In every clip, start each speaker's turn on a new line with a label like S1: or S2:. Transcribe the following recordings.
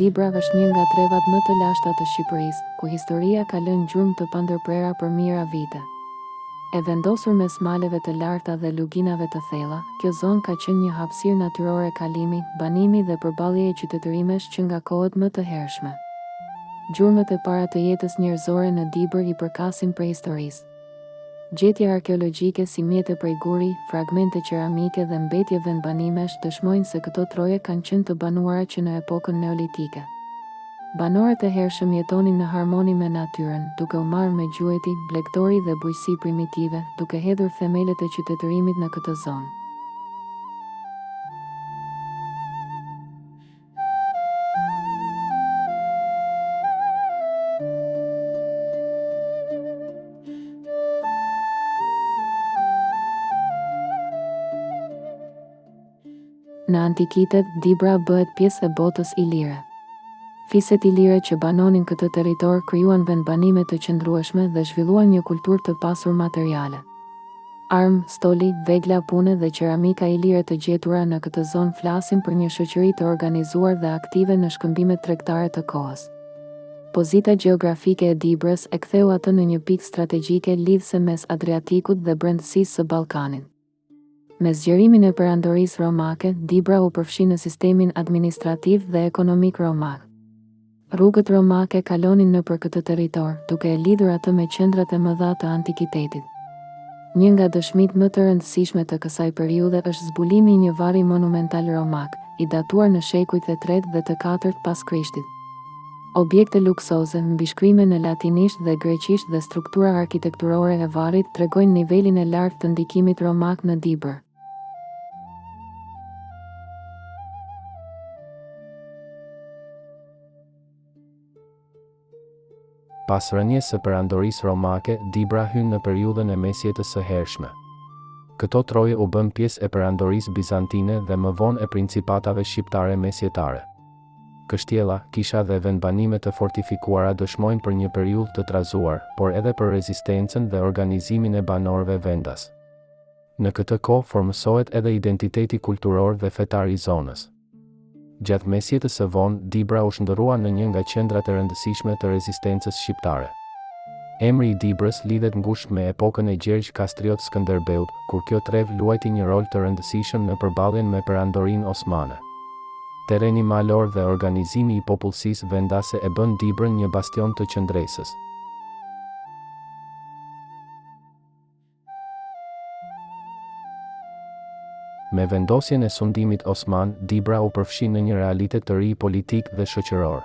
S1: Dibra është një nga trevat më të lashta të Shqipërisë, ku historia ka lënë gjurmë të pandërprera për mijëra vite. E vendosur mes maleve të larta dhe luginave të thella, kjo zonë ka qenë një hapësirë natyrore kalimi, banimi dhe përballjeje qytetërimesh që nga kohët më të hershme. Gjurmët e para të jetës njerëzore në Dibër i përkasin prehistorisë. Gjetje arkeologjike si mjete prej guri, fragmente qeramike dhe mbetje vendbanimesh dëshmojnë se këto troje kanë qenë të banuara që në epokën neolitike. Banorët e hershëm jetonin në harmoni me natyrën, duke u marrë me gjueti, blegtori dhe bujqësi primitive, duke hedhur themelet e qytetërimit në këtë zonë. Në antikitet, Dibra bëhet pjesë e botës ilire. Fiset ilire që banonin këtë territor krijuan vendbanime të qëndrueshme dhe zhvilluan një kulturë të pasur materiale. Armë, stoli, vegla pune dhe qeramika ilire të gjetura në këtë zonë flasin për një shoqëri të organizuar dhe aktive në shkëmbimet tregtare të kohës. Pozita gjeografike e Dibrës e ktheu atë në një pikë strategjike lidhse mes Adriatikut dhe brendësisë së Ballkanit. Me zgjerimin e perandorisë romake, Dibra u përfshi në sistemin administrativ dhe ekonomik romak. Rrugët romake kalonin nëpër këtë territor, duke e lidhur atë me qendrat e mëdha të antikitetit. Një nga dëshmitë më të rëndësishme të kësaj periudhe është zbulimi i një varri monumental romak, i datuar në shekujt e 3 dhe të 4 pas Krishtit. Objekte luksoze, mbishkrime në latinisht dhe greqisht dhe struktura arkitekturore e varrit tregojnë nivelin e lartë të ndikimit romak në Dibër.
S2: Pas rënies së perandorisë romake, Dibra hyn në periudhën e mesjetës së hershme. Këto troje u bën pjesë e perandorisë bizantine dhe më vonë e principatave shqiptare mesjetare. Kështjella, kisha dhe vendbanime të fortifikuara dëshmojnë për një periudhë të trazuar, por edhe për rezistencën dhe organizimin e banorëve vendas. Në këtë kohë formësohet edhe identiteti kulturor dhe fetar i zonës. Gjatë mesjetës së vonë, Dibra u shndërrua në një nga qendrat e rëndësishme të rezistencës shqiptare. Emri i Dibrës lidhet ngushtë me epokën e Gjergj Kastriot Skënderbeut, kur kjo trev luajti një rol të rëndësishëm në përballjen me perandorinë osmane. Terreni malor dhe organizimi i popullsisë vendase e bën Dibrën një bastion të qëndresës. Me vendosjen e sundimit osman, Dibra u përfshi në një realitet të ri politik dhe shoqëror.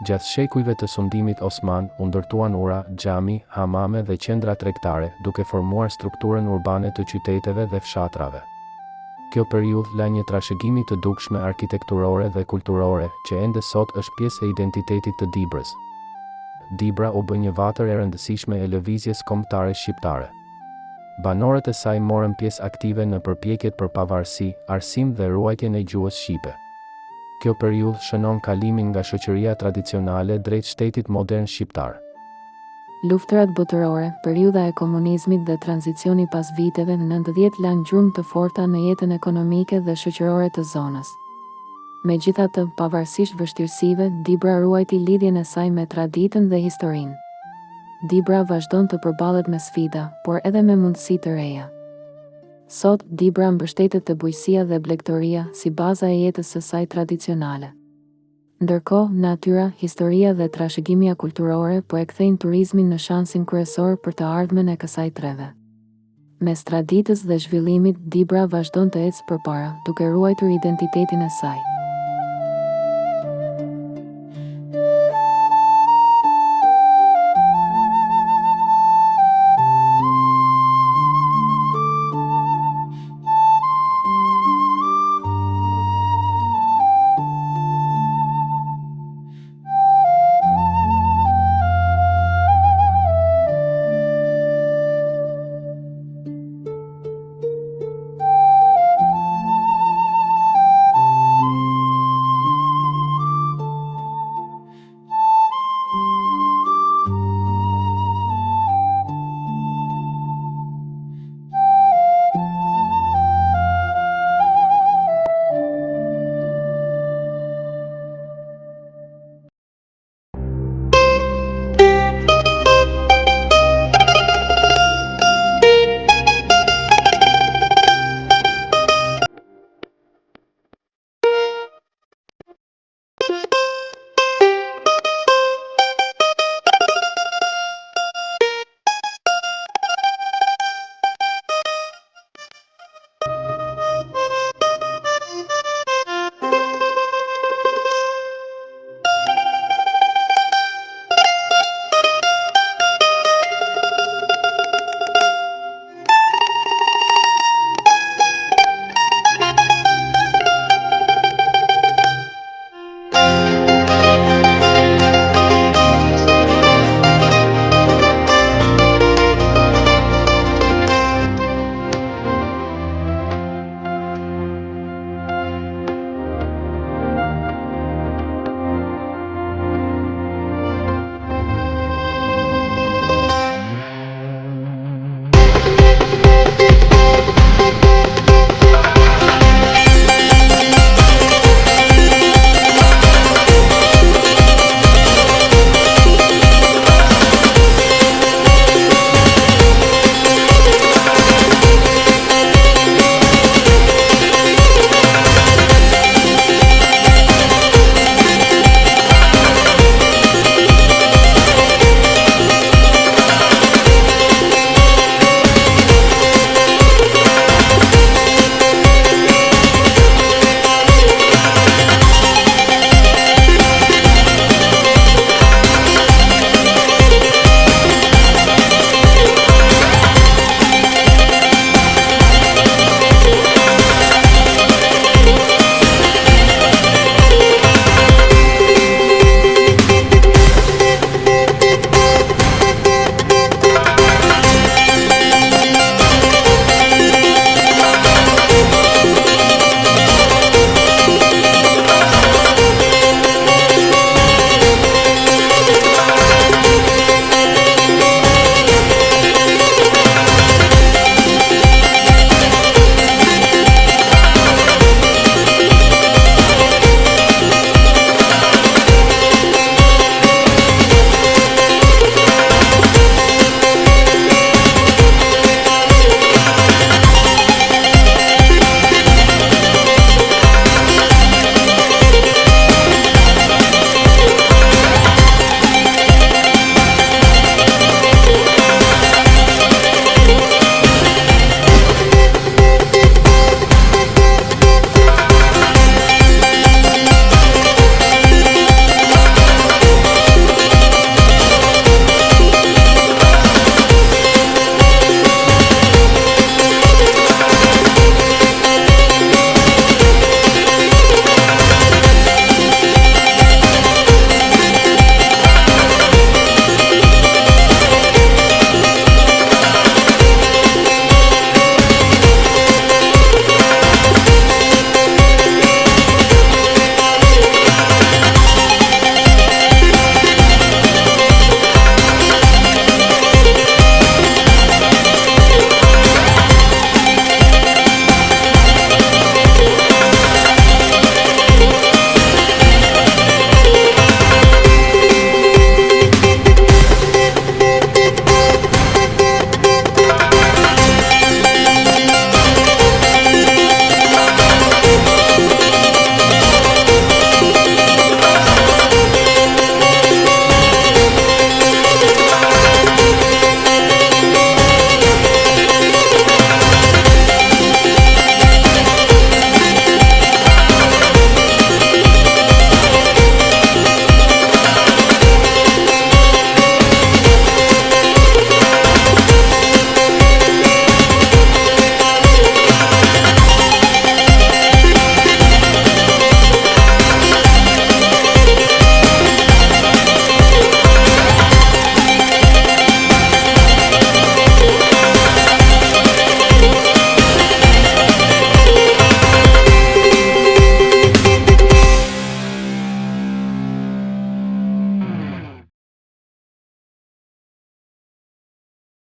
S2: Gjatë shekujve të sundimit osman, u ndërtuan ura, xhami, hamame dhe qendra tregtare, duke formuar strukturën urbane të qyteteve dhe fshatrave. Kjo periudhë la një trashëgimi të dukshme arkitekturore dhe kulturore, që ende sot është pjesë e identitetit të Dibrës. Dibra u bë një vatër e rëndësishme e lëvizjes kombëtare shqiptare. Banorët e saj morën pjesë aktive në përpjekjet për pavarësi, arsim dhe ruajtjen e gjuhës shqipe. Kjo periudhë shënon kalimin nga shoqëria tradicionale drejt shtetit modern shqiptar.
S1: Luftërat botërore, periudha e komunizmit dhe tranzicioni pas viteve në 90 lanë gjurmë të forta në jetën ekonomike dhe shoqërore të zonës. Megjithatë, pavarësisht vështirësive, Dibra ruajti lidhjen e saj me traditën dhe historinë. Dibra vazhdon të përballet me sfida, por edhe me mundësi të reja. Sot, Dibra mbështetet te bujqësia dhe blegtoria si baza e jetës së saj tradicionale. Ndërkohë, natyra, historia dhe trashëgimia kulturore po e kthejnë turizmin në shansin kryesor për të ardhmen e kësaj treve. Mes traditës dhe zhvillimit, Dibra vazhdon të ecë përpara, duke ruajtur identitetin e saj.